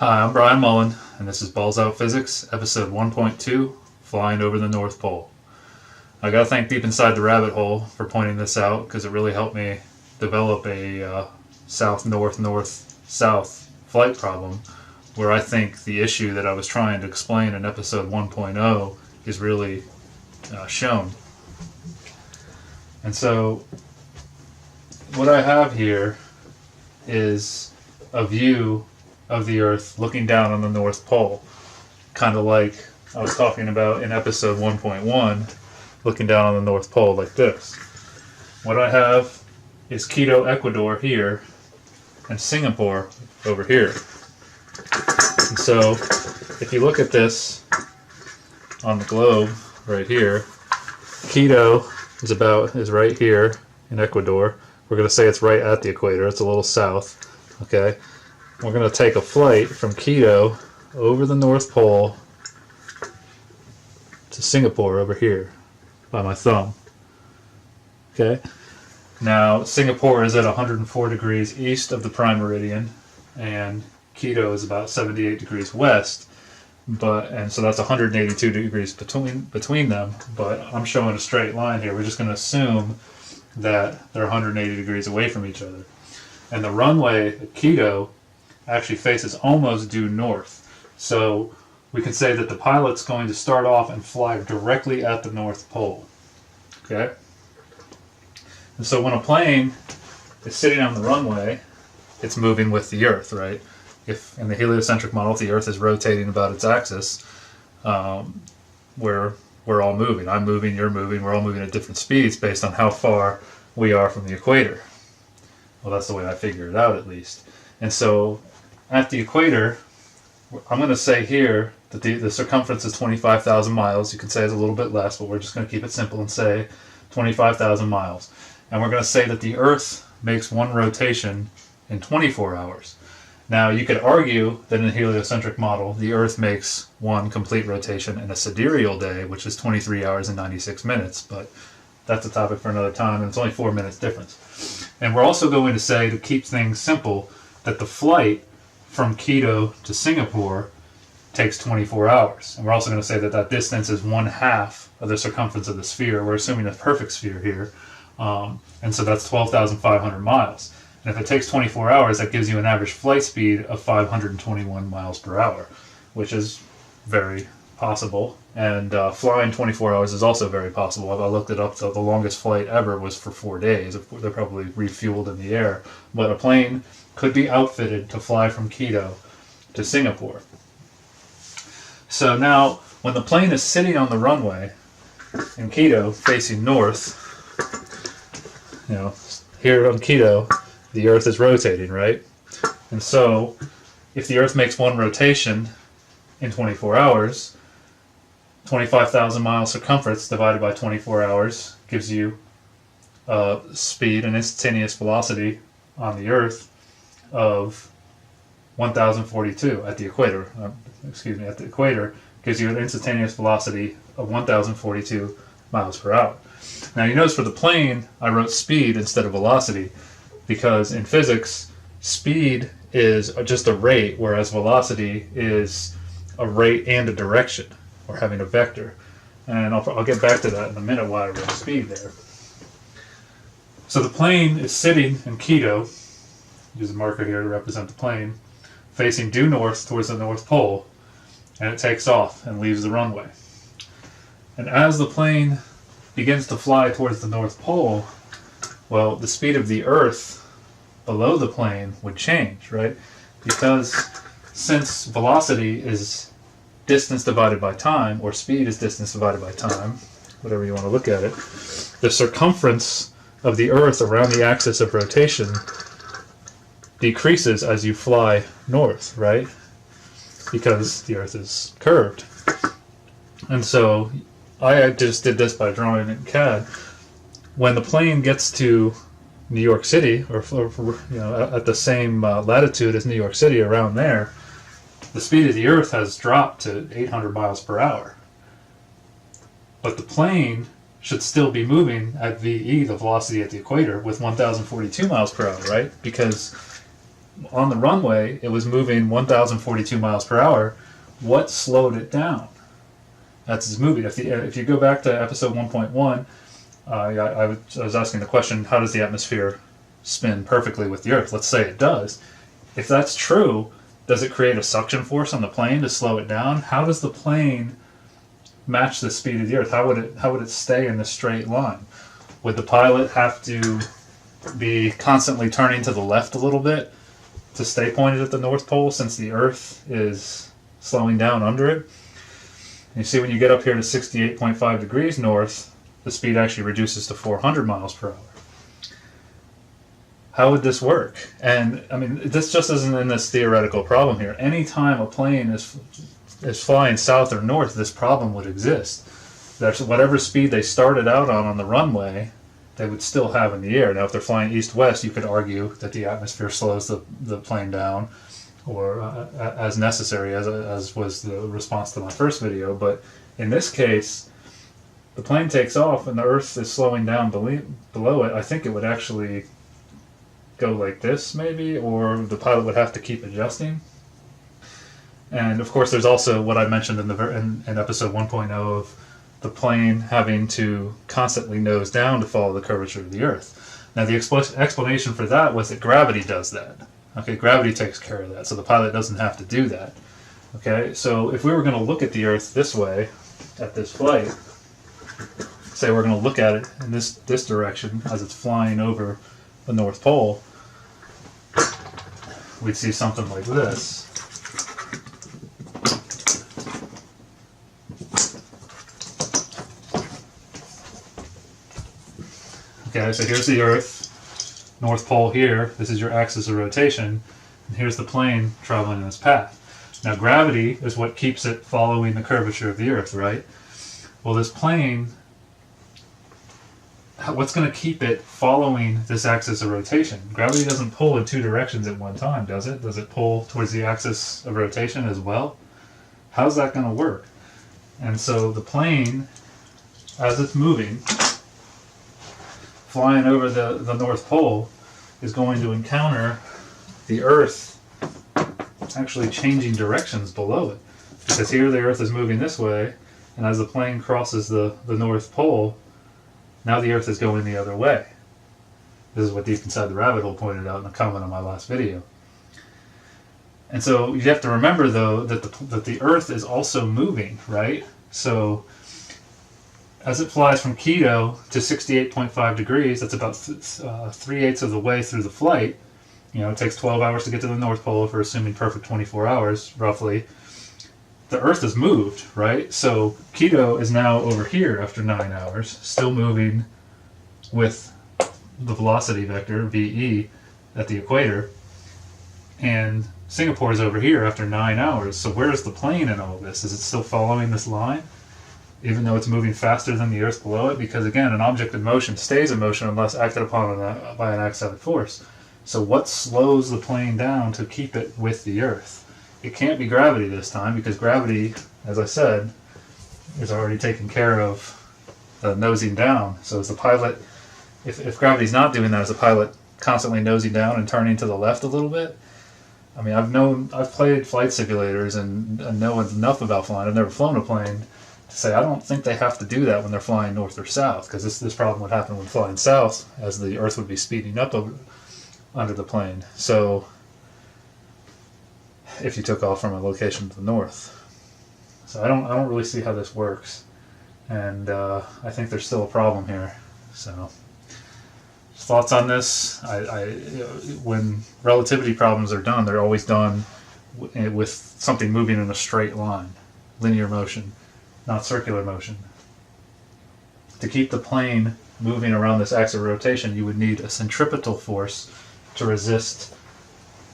Hi, I'm Brian Mullen, and this is Balls Out Physics, episode 1.2, Flying Over the North Pole. I gotta thank Deep Inside the Rabbit Hole for pointing this out, because it really helped me develop a south-north-north-south flight problem, where I think the issue that I was trying to explain in episode 1.0 is really shown. And so, what I have here is a view of the Earth looking down on the North Pole, kind of like I was talking about in episode 1.1, looking down on the North Pole like this. What I have is Quito, Ecuador here, and Singapore over here. And so, if you look at this on the globe right here, Quito is right here in Ecuador. We're going to say it's right at the equator. It's a little south. Okay. We're going to take a flight from Quito over the North Pole to Singapore over here by my thumb. Okay. Now, Singapore is at 104 degrees east of the prime meridian, and Quito is about 78 degrees west. And so that's 182 degrees between them. But I'm showing a straight line here. We're just going to assume that they're 180 degrees away from each other. And the runway at Quito actually faces almost due north. So we can say that the pilot's going to start off and fly directly at the North Pole. Okay? And so when a plane is sitting on the runway, it's moving with the Earth, right? If in the heliocentric model, if the Earth is rotating about its axis, we're all moving. I'm moving, you're moving, we're all moving at different speeds based on how far we are from the equator. Well, that's the way I figure it out, at least. And so at the equator, I'm going to say here that the circumference is 25,000 miles. You could say it's a little bit less, but we're just going to keep it simple and say 25,000 miles. And we're going to say that the Earth makes one rotation in 24 hours. Now, you could argue that in a heliocentric model, the Earth makes one complete rotation in a sidereal day, which is 23 hours and 96 minutes, but that's a topic for another time, and it's only 4 minutes difference. And we're also going to say, to keep things simple, that the flight from Quito to Singapore takes 24 hours. And we're also going to say that that distance is 1/2 of the circumference of the sphere. We're assuming a perfect sphere here. And so that's 12,500 miles. And if it takes 24 hours, that gives you an average flight speed of 521 miles per hour, which is very possible. And flying 24 hours is also very possible. I looked it up. The longest flight ever was for 4 days. They're probably refueled in the air. But a plane could be outfitted to fly from Quito to Singapore. So now, when the plane is sitting on the runway in Quito facing north, here on Quito, the Earth is rotating, right? And so, if the Earth makes one rotation in 24 hours, 25,000 mile circumference divided by 24 hours gives you speed and instantaneous velocity on the Earth of 1,042 at the equator. At the equator gives you an instantaneous velocity of 1,042 miles per hour. Now you notice for the plane, I wrote speed instead of velocity because in physics, speed is just a rate, whereas velocity is a rate and a direction, or having a vector. And I'll get back to that in a minute why I wrote speed there. So the plane is sitting in Quito, use a marker here to represent the plane, facing due north towards the North Pole, and it takes off and leaves the runway. And as the plane begins to fly towards the North Pole, well, the speed of the Earth below the plane would change, right? Because since velocity is distance divided by time, or speed is distance divided by time, whatever you want to look at it, the circumference of the Earth around the axis of rotation decreases as you fly north, right? Because the Earth is curved. And so I just did this by drawing it in CAD. When the plane gets to New York City, or at the same latitude as New York City, around there, the speed of the Earth has dropped to 800 miles per hour. But the plane should still be moving at VE, the velocity at the equator, with 1,042 miles per hour, right? Because on the runway, it was moving 1,042 miles per hour. What slowed it down? That's its moving. If you go back to episode 1.1, I was asking the question, how does the atmosphere spin perfectly with the Earth? Let's say it does. If that's true, does it create a suction force on the plane to slow it down? How does the plane match the speed of the Earth? How would it stay in this straight line? Would the pilot have to be constantly turning to the left a little bit to stay pointed at the North Pole, since the Earth is slowing down under it? And you see, when you get up here to 68.5 degrees north, the speed actually reduces to 400 miles per hour. How would this work? And I mean, this just isn't in this theoretical problem here. Anytime a plane is flying south or north, this problem would exist. That's whatever speed they started out on the runway, they would still have in the air. Now, if they're flying east-west, you could argue that the atmosphere slows the plane down, or as necessary, as was the response to my first video. But in this case, the plane takes off and the Earth is slowing down below it. I think it would actually go like this, maybe, or the pilot would have to keep adjusting. And of course, there's also what I mentioned in episode 1.0 of the plane having to constantly nose down to follow the curvature of the Earth. Now, the explanation for that was that gravity does that. Okay, gravity takes care of that, so the pilot doesn't have to do that. Okay, so if we were going to look at the Earth this way, at this flight, say we're going to look at it in this direction as it's flying over the North Pole, we'd see something like this. Okay, so here's the Earth, North Pole here, this is your axis of rotation, and here's the plane traveling in its path. Now, gravity is what keeps it following the curvature of the Earth, right? Well, this plane, what's going to keep it following this axis of rotation? Gravity doesn't pull in two directions at one time, does it? Does it pull towards the axis of rotation as well? How's that going to work? And so the plane, as it's moving, flying over the North Pole, is going to encounter the Earth actually changing directions below it. Because here the Earth is moving this way, and as the plane crosses the North Pole, now the Earth is going the other way. This is what Deep Inside the Rabbit Hole pointed out in a comment on my last video. And so you have to remember, though, that the Earth is also moving, right? So as it flies from Quito to 68.5 degrees, that's about 3/8 of the way through the flight. You know, it takes 12 hours to get to the North Pole if we're assuming perfect 24 hours, roughly. The Earth has moved, right? So Quito is now over here after 9 hours, still moving with the velocity vector, VE, at the equator. And Singapore is over here after 9 hours. So where's the plane in all of this? Is it still following this line, even though it's moving faster than the Earth below it? Because again, an object in motion stays in motion unless acted upon by an excited force. So what slows the plane down to keep it with the Earth? It can't be gravity this time, because gravity, as I said, is already taken care of nosing down. So as the pilot, if gravity's not doing that, is the pilot constantly nosing down and turning to the left a little bit? I mean, I've played flight simulators and know enough about flying. I've never flown a plane to say I don't think they have to do that when they're flying north or south, because this problem would happen when flying south, as the Earth would be speeding up under the plane. So if you took off from a location to the north. So I don't really see how this works, and I think there's still a problem here. So thoughts on this? When relativity problems are done, they're always done with something moving in a straight line, linear motion, not circular motion. To keep the plane moving around this axis of rotation, you would need a centripetal force to resist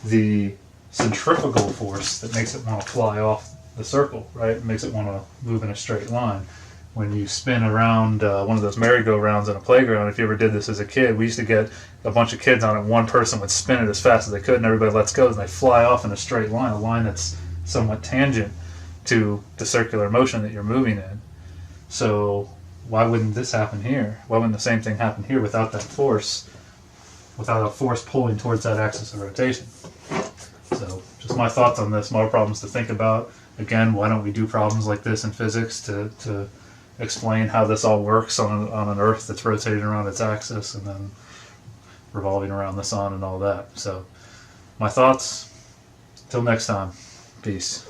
the centrifugal force that makes it want to fly off the circle, right? It makes it want to move in a straight line. When you spin around one of those merry-go-rounds in a playground, if you ever did this as a kid, we used to get a bunch of kids on it. One person would spin it as fast as they could, and everybody lets go, and they fly off in a straight line, a line that's somewhat tangent to the circular motion that you're moving in. So why wouldn't this happen here? Why wouldn't the same thing happen here without that force, without a force pulling towards that axis of rotation? So just my thoughts on this, more problems to think about. Again, why don't we do problems like this in physics to explain how this all works on an Earth that's rotating around its axis and then revolving around the sun and all that. So my thoughts, till next time, peace.